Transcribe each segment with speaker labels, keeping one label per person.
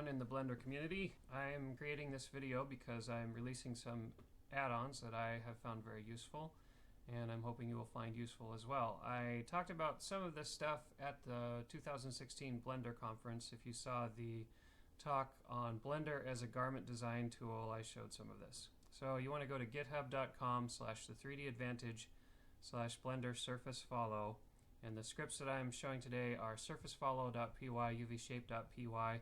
Speaker 1: everyone in the Blender community. I'm creating this video because I'm releasing some add-ons that I have found very useful, and I'm hoping you will find useful as well. I talked about some of this stuff at the 2016 Blender conference. If you saw the talk on Blender as a garment design tool, I showed some of this. So you want to go to github.com/the3dadvantage/blender surface follow, and the scripts that I'm showing today are surfacefollow.py, uvshape.py,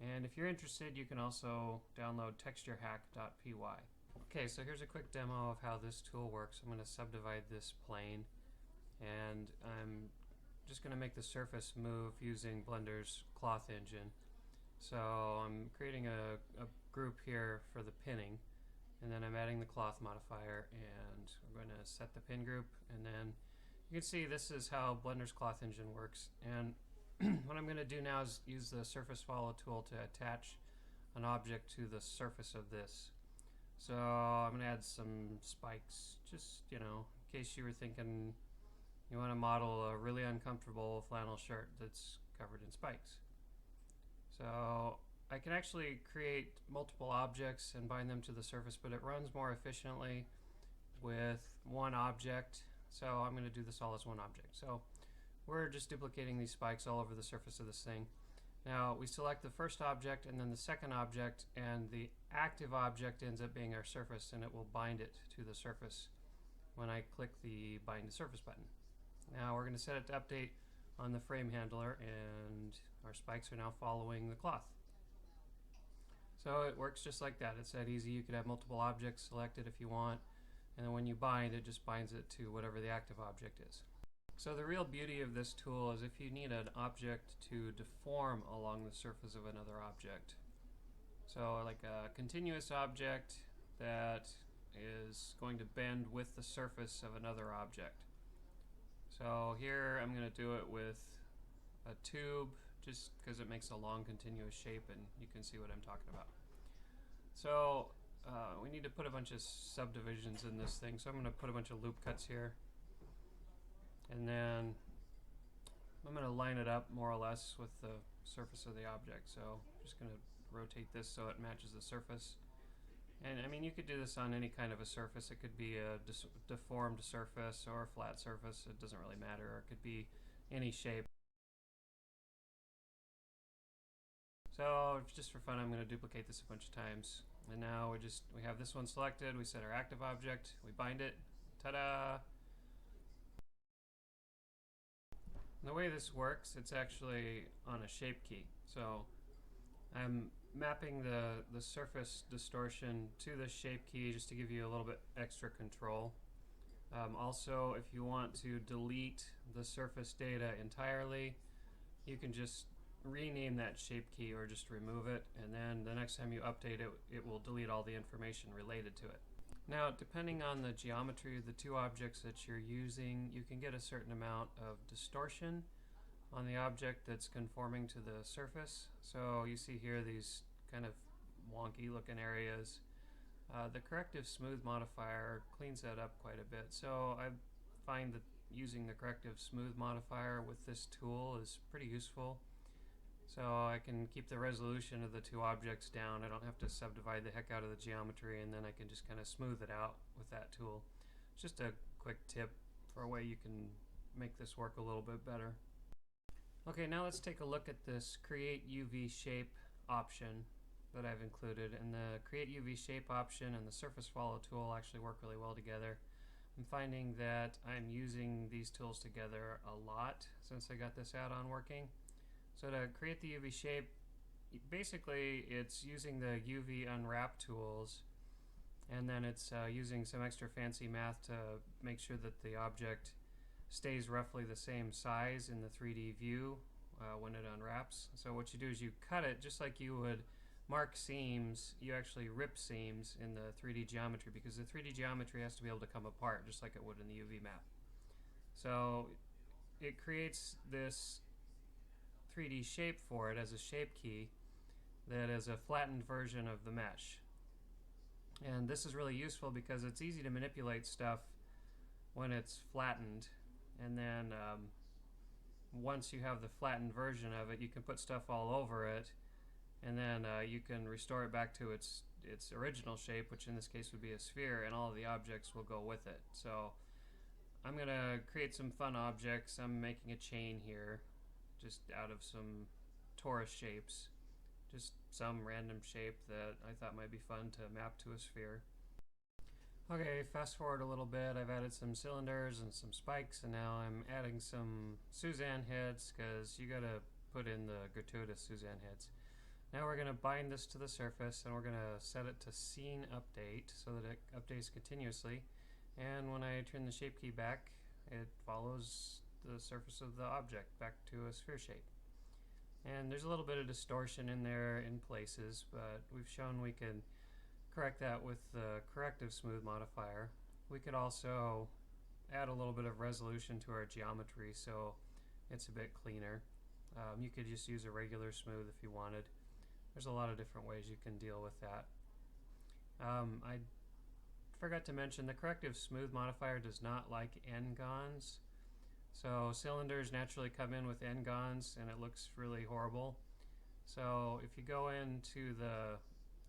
Speaker 1: and if you're interested you can also download texturehack.py. Okay, so here's a quick demo of how this tool works. I'm going to subdivide this plane, and I'm just going to make the surface move using Blender's cloth engine. So I'm creating a group here for the pinning, and then I'm adding the cloth modifier, and we're going to set the pin group, and then you can see this is how Blender's cloth engine works. And what I'm going to do now is use the surface follow tool to attach an object to the surface of this. So I'm going to add some spikes, just, in case you were thinking you want to model a really uncomfortable flannel shirt that's covered in spikes. So I can actually create multiple objects and bind them to the surface, but it runs more efficiently with one object. So I'm going to do this all as one object. So we're just duplicating these spikes all over the surface of this thing. Now we select the first object and then the second object, and the active object ends up being our surface, and it will bind it to the surface when I click the bind to surface button. Now we're going to set it to update on the frame handler, and our spikes are now following the cloth. So it works just like that. It's that easy. You could have multiple objects selected if you want, and then when you bind, it just binds it to whatever the active object is. So the real beauty of this tool is if you need an object to deform along the surface of another object. So like a continuous object that is going to bend with the surface of another object. So here I'm going to do it with a tube, just because it makes a long continuous shape, and you can see what I'm talking about. So we need to put a bunch of subdivisions in this thing, so I'm going to put a bunch of loop cuts here, and then I'm going to line it up more or less with the surface of the object. So I'm just going to rotate this so it matches the surface. And I mean, you could do this on any kind of a surface. It could be a deformed surface or a flat surface. It doesn't really matter. Or it could be any shape. So just for fun, I'm going to duplicate this a bunch of times. And now we have this one selected. We set our active object. We bind it. Ta-da! The way this works, it's actually on a shape key. So I'm mapping the surface distortion to the shape key just to give you a little bit extra control. Also, if you want to delete the surface data entirely, you can just rename that shape key or just remove it, and then the next time you update it, it will delete all the information related to it. Now, depending on the geometry of the two objects that you're using, you can get a certain amount of distortion on the object that's conforming to the surface. So you see here these kind of wonky looking areas. The corrective smooth modifier cleans that up quite a bit. So I find that using the corrective smooth modifier with this tool is pretty useful. So I can keep the resolution of the two objects down. I don't have to subdivide the heck out of the geometry, and then I can just kind of smooth it out with that tool. It's just a quick tip for a way you can make this work a little bit better. Okay, now let's take a look at this Create UV Shape option that I've included. And the Create UV Shape option and the Surface Follow tool actually work really well together. I'm finding that I'm using these tools together a lot since I got this add-on working. So to create the UV shape, basically it's using the UV unwrap tools, and then it's using some extra fancy math to make sure that the object stays roughly the same size in the 3D view when it unwraps. So what you do is you cut it just like you would mark seams. You actually rip seams in the 3D geometry, because the 3D geometry has to be able to come apart just like it would in the UV map. So it creates this 3D shape for it as a shape key that is a flattened version of the mesh. And this is really useful because it's easy to manipulate stuff when it's flattened, and then once you have the flattened version of it, you can put stuff all over it, and then you can restore it back to its original shape, which in this case would be a sphere, and all of the objects will go with it. So I'm going to create some fun objects. I'm making a chain here just out of some torus shapes, just some random shape that I thought might be fun to map to a sphere. Okay, fast forward a little bit. I've added some cylinders and some spikes, and now I'm adding some Suzanne heads, because you gotta put in the gratuitous Suzanne heads. Now we're going to bind this to the surface, and we're going to set it to scene update so that it updates continuously. And when I turn the shape key back, it follows the surface of the object back to a sphere shape. And there's a little bit of distortion in there in places, but we've shown we can correct that with the corrective smooth modifier. We could also add a little bit of resolution to our geometry so it's a bit cleaner. You could just use a regular smooth if you wanted. There's a lot of different ways you can deal with that. I forgot to mention the corrective smooth modifier does not like n-gons. So cylinders naturally come in with n-gons and it looks really horrible. So if you go into the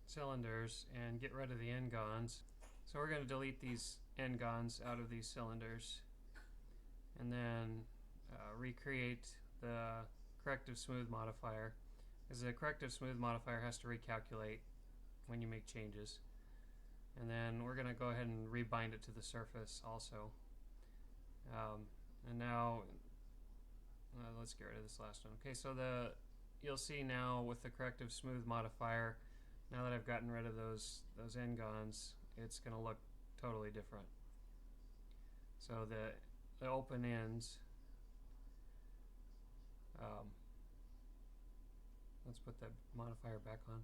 Speaker 1: cylinders and get rid of the n-gons, so we're going to delete these n-gons out of these cylinders and then recreate the corrective smooth modifier, because the corrective smooth modifier has to recalculate when you make changes. And then we're going to go ahead and rebind it to the surface also. And now let's get rid of this last one. Okay, so you'll see now with the corrective smooth modifier, now that I've gotten rid of those n-gons, it's going to look totally different. So the open ends, let's put that modifier back on.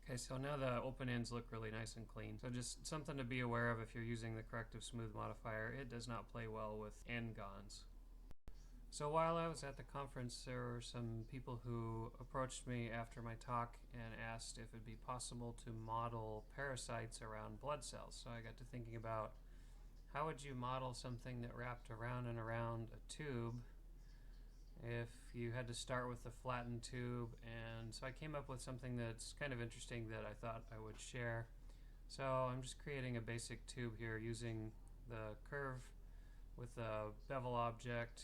Speaker 1: Okay, so now the open ends look really nice and clean. So just something to be aware of if you're using the corrective smooth modifier. It does not play well with n-gons. So while I was at the conference, there were some people who approached me after my talk and asked if it'd be possible to model parasites around blood cells. So I got to thinking about how would you model something that wrapped around and around a tube if you had to start with a flattened tube. And so I came up with something that's kind of interesting that I thought I would share. So I'm just creating a basic tube here using the curve with a bevel object,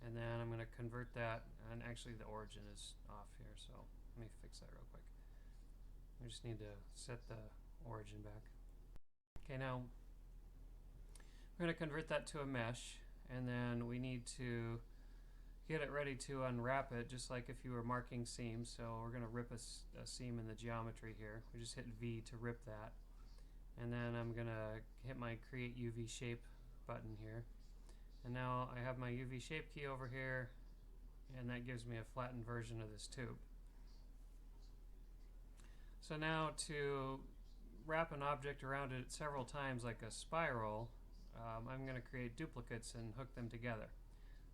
Speaker 1: and then I'm going to convert that, and actually the origin is off here, so let me fix that real quick. I just need to set the origin back. Okay, now we're going to convert that to a mesh, and then we need to get it ready to unwrap it, just like if you were marking seams. So we're going to rip a seam in the geometry here. We just hit V to rip that, and then I'm going to hit my Create UV Shape button here. And now I have my UV shape key over here, and that gives me a flattened version of this tube. So now to wrap an object around it several times like a spiral, I'm going to create duplicates and hook them together.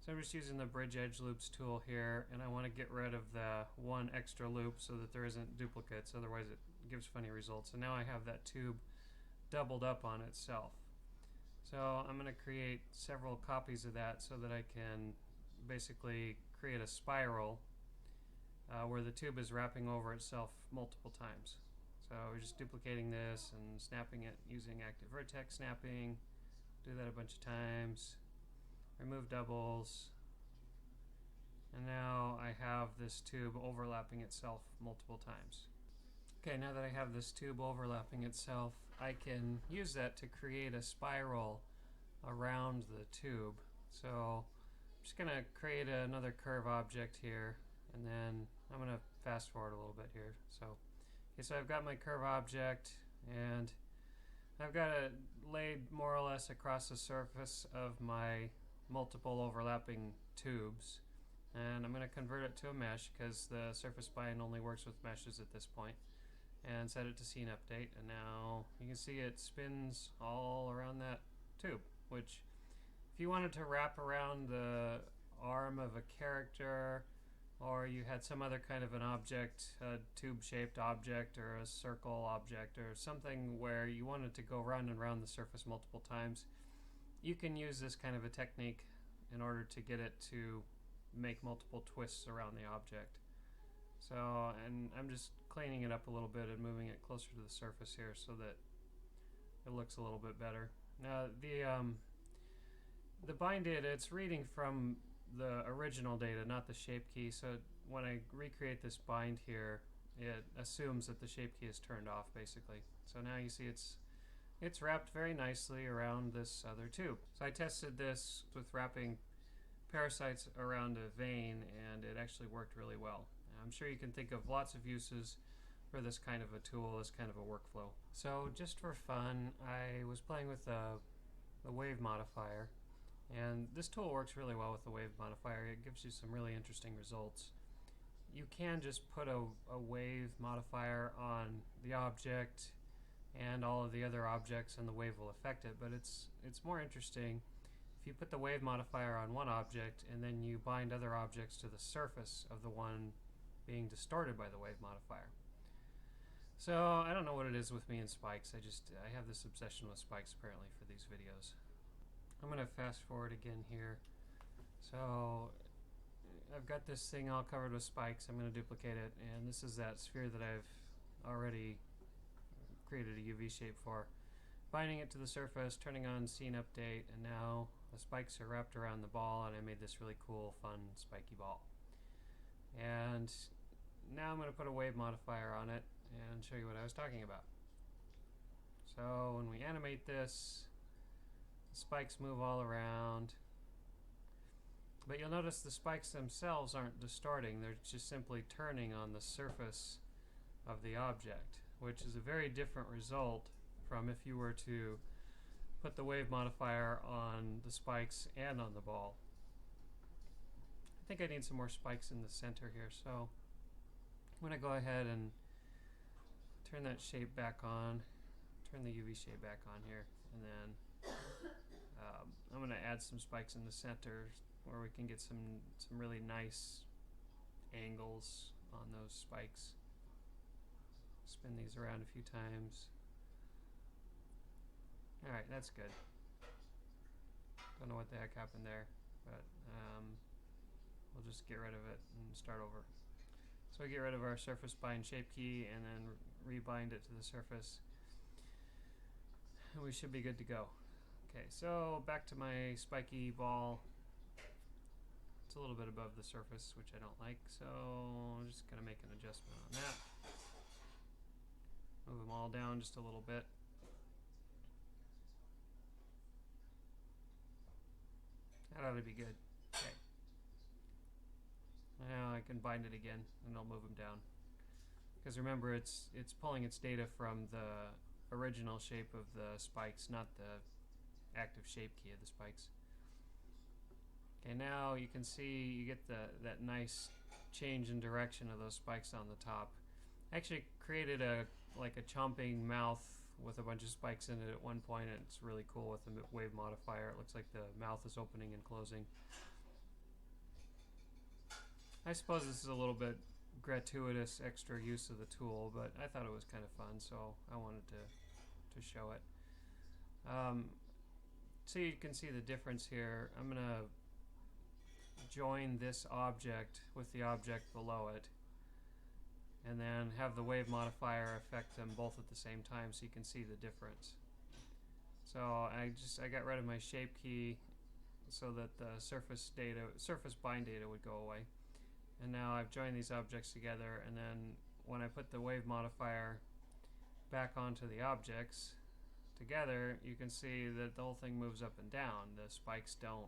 Speaker 1: So I'm just using the Bridge Edge Loops tool here, and I want to get rid of the one extra loop so that there isn't duplicates, otherwise it gives funny results. And now I have that tube doubled up on itself. So I'm going to create several copies of that so that I can basically create a spiral where the tube is wrapping over itself multiple times. So we're just duplicating this and snapping it using active vertex snapping. Do that a bunch of times. Remove doubles. And now I have this tube overlapping itself multiple times. Okay, now that I have this tube overlapping itself, I can use that to create a spiral around the tube. So I'm just going to create another curve object here, and then I'm going to fast forward a little bit here. So, okay, so I've got my curve object, and I've got it laid more or less across the surface of my multiple overlapping tubes. And I'm going to convert it to a mesh because the surface bind only works with meshes at this point. And set it to scene update, and now you can see it spins all around that tube, which if you wanted to wrap around the arm of a character, or you had some other kind of an object, a tube-shaped object or a circle object or something where you wanted to go round and round the surface multiple times, you can use this kind of a technique in order to get it to make multiple twists around the object. So, and I'm just cleaning it up a little bit and moving it closer to the surface here so that it looks a little bit better. Now the bind data, it's reading from the original data, not the shape key. So when I recreate this bind here, it assumes that the shape key is turned off basically. So now you see it's wrapped very nicely around this other tube. So I tested this with wrapping parasites around a vein, and it actually worked really well. I'm sure you can think of lots of uses for this kind of a tool, this kind of a workflow. So just for fun, I was playing with the wave modifier, and this tool works really well with the wave modifier. It gives you some really interesting results. You can just put a wave modifier on the object and all of the other objects, and the wave will affect it, but it's more interesting if you put the wave modifier on one object and then you bind other objects to the surface of the one being distorted by the wave modifier. So I don't know what it is with me and spikes. I have this obsession with spikes apparently for these videos. I'm going to fast forward again here. So I've got this thing all covered with spikes. I'm going to duplicate it, and this is that sphere that I've already created a UV shape for. Binding it to the surface, turning on scene update, and now the spikes are wrapped around the ball, and I made this really cool, fun, spiky ball. And now I'm going to put a wave modifier on it and show you what I was talking about. So when we animate this, the spikes move all around, but you'll notice the spikes themselves aren't distorting. They're just simply turning on the surface of the object, which is a very different result from if you were to put the wave modifier on the spikes and on the ball. I think I need some more spikes in the center here, so I'm going to go ahead and turn that shape back on, turn the UV shape back on here, and then I'm going to add some spikes in the center where we can get some really nice angles on those spikes. Spin these around a few times. Alright, that's good. Don't know what the heck happened there, but we'll just get rid of it and start over. So we get rid of our surface bind shape key and then rebind it to the surface, and we should be good to go. Okay, so back to my spiky ball. It's a little bit above the surface, which I don't like, so I'm just going to make an adjustment on that. Move them all down just a little bit. That ought to be good. Okay. Now I can bind it again, and I'll move them down. Because remember, it's pulling its data from the original shape of the spikes, not the active shape key of the spikes. Okay, now you can see you get that nice change in direction of those spikes on the top. I actually created like a chomping mouth with a bunch of spikes in it at one point, and it's really cool with the wave modifier. It looks like the mouth is opening and closing. I suppose this is a little bit gratuitous extra use of the tool, but I thought it was kind of fun, so I wanted to show it. So you can see the difference here. I'm going to join this object with the object below it, and then have the wave modifier affect them both at the same time so you can see the difference. So I got rid of my shape key so that the surface bind data would go away. And now I've joined these objects together, and then when I put the wave modifier back onto the objects together, you can see that the whole thing moves up and down. The spikes don't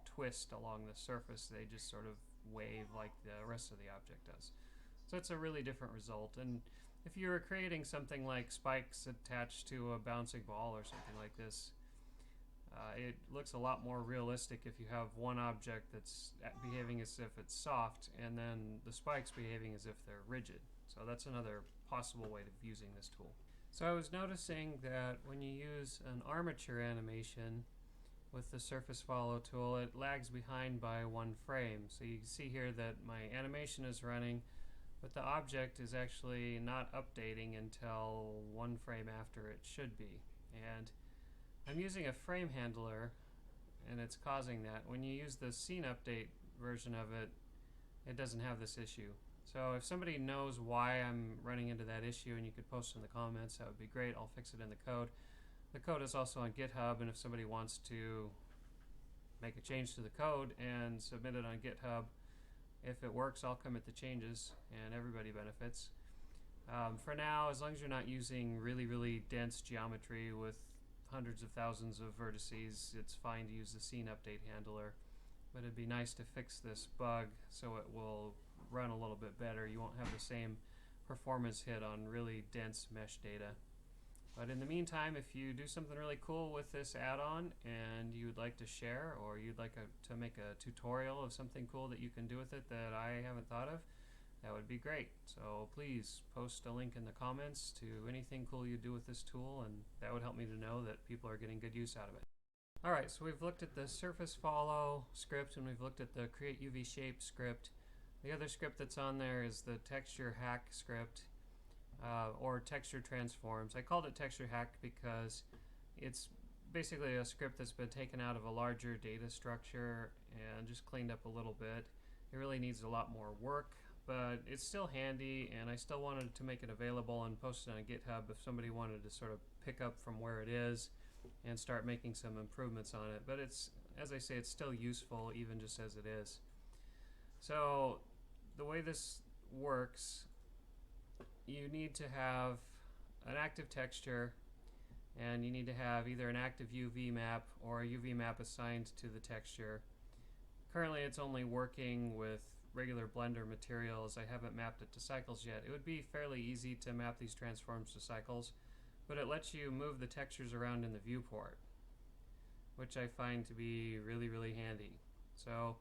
Speaker 1: twist along the surface, they just sort of wave like the rest of the object does. So it's a really different result. And if you were creating something like spikes attached to a bouncing ball or something like this, it looks a lot more realistic if you have one object that's behaving as if it's soft and then the spikes behaving as if they're rigid. So that's another possible way of using this tool. So I was noticing that when you use an armature animation with the surface follow tool, it lags behind by one frame. So you can see here that my animation is running, but the object is actually not updating until one frame after it should be. And I'm using a frame handler, and it's causing that. When you use the scene update version of it, it doesn't have this issue. So if somebody knows why I'm running into that issue and you could post in the comments, that would be great. I'll fix it in the code. The code is also on GitHub, and if somebody wants to make a change to the code and submit it on GitHub, if it works, I'll commit the changes and everybody benefits. For now, as long as you're not using really dense geometry with hundreds of thousands of vertices, it's fine to use the scene update handler. But it'd be nice to fix this bug so it will run a little bit better. You won't have the same performance hit on really dense mesh data. But in the meantime, if you do something really cool with this add-on and you'd like to share, or you'd like to make a tutorial of something cool that you can do with it that I haven't thought of, that would be great. So please post a link in the comments to anything cool you do with this tool, and that would help me to know that people are getting good use out of it. Alright, so we've looked at the surface follow script and we've looked at the create UV shape script. The other script that's on there is the texture hack script, or texture transforms. I called it texture hack because it's basically a script that's been taken out of a larger data structure and just cleaned up a little bit. It really needs a lot more work, but it's still handy, and I still wanted to make it available and post it on GitHub if somebody wanted to sort of pick up from where it is and start making some improvements on it. But it's, as I say, it's still useful even just as it is. So the way this works, you need to have an active texture, and you need to have either an active UV map or a UV map assigned to the texture. Currently it's only working with regular Blender materials. I haven't mapped it to cycles yet. It would be fairly easy to map these transforms to cycles, but it lets you move the textures around in the viewport, which I find to be really handy. So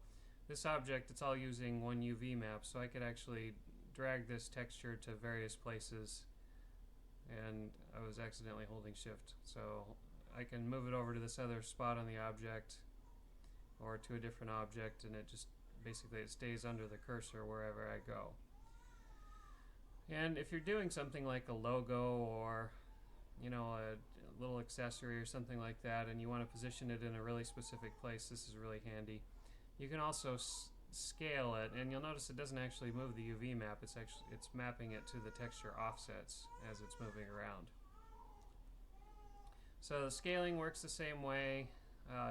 Speaker 1: this object, it's all using one UV map, so I could actually drag this texture to various places, and I was accidentally holding shift. So I can move it over to this other spot on the object or to a different object, and it just basically it stays under the cursor wherever I go. And if you're doing something like a logo or a little accessory or something like that, and you want to position it in a really specific place, this is really handy. You can also scale it, and you'll notice it doesn't actually move the UV map. It's mapping it to the texture offsets as it's moving around. So the scaling works the same way.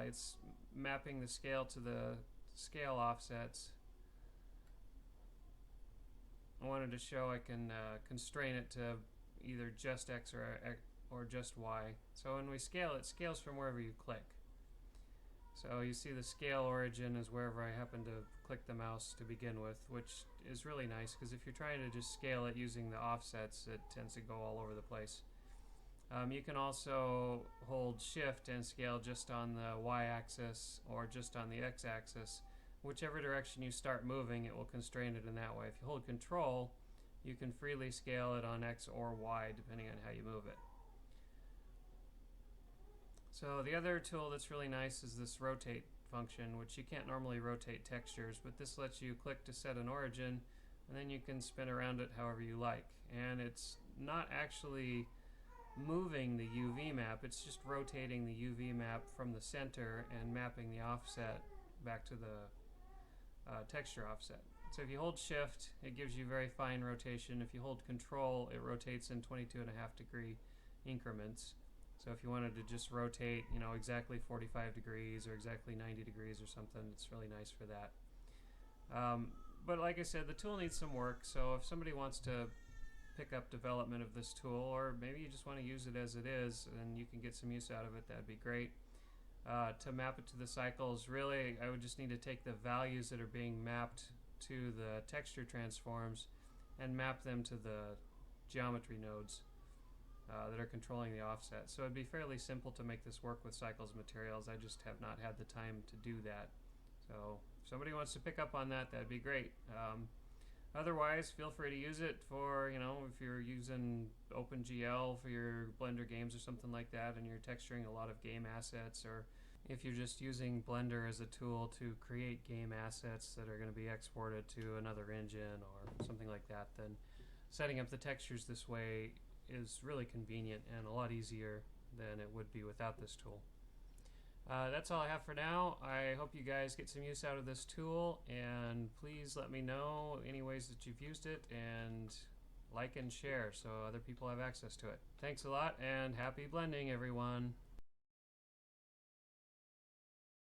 Speaker 1: It's mapping the scale to the scale offsets. I wanted to show I can constrain it to either just X or just Y. So when we scale, it scales from wherever you click. So you see the scale origin is wherever I happen to click the mouse to begin with, which is really nice because if you're trying to just scale it using the offsets, it tends to go all over the place. You can also hold shift and scale just on the Y-axis or just on the X-axis. Whichever direction you start moving, it will constrain it in that way. If you hold control, you can freely scale it on X or Y depending on how you move it. So the other tool that's really nice is this rotate function, which you can't normally rotate textures, but this lets you click to set an origin, and then you can spin around it however you like. And it's not actually moving the UV map, it's just rotating the UV map from the center and mapping the offset back to the texture offset. So if you hold shift, it gives you very fine rotation. If you hold control, it rotates in 22.5 degree increments. So if you wanted to just rotate, exactly 45 degrees or exactly 90 degrees or something, it's really nice for that. But like I said, the tool needs some work, so if somebody wants to pick up development of this tool, or maybe you just want to use it as it is and you can get some use out of it, that'd be great. To map it to the cycles, really I would just need to take the values that are being mapped to the texture transforms and map them to the geometry nodes that are controlling the offset. So it'd be fairly simple to make this work with cycles materials. I just have not had the time to do that. So if somebody wants to pick up on that, that'd be great. Otherwise, feel free to use it for, if you're using OpenGL for your Blender games or something like that, and you're texturing a lot of game assets, or if you're just using Blender as a tool to create game assets that are going to be exported to another engine or something like that, then setting up the textures this way is really convenient and a lot easier than it would be without this tool. That's all I have for now. I hope you guys get some use out of this tool, and please let me know any ways that you've used it, and like and share so other people have access to it. Thanks a lot, and happy blending, everyone.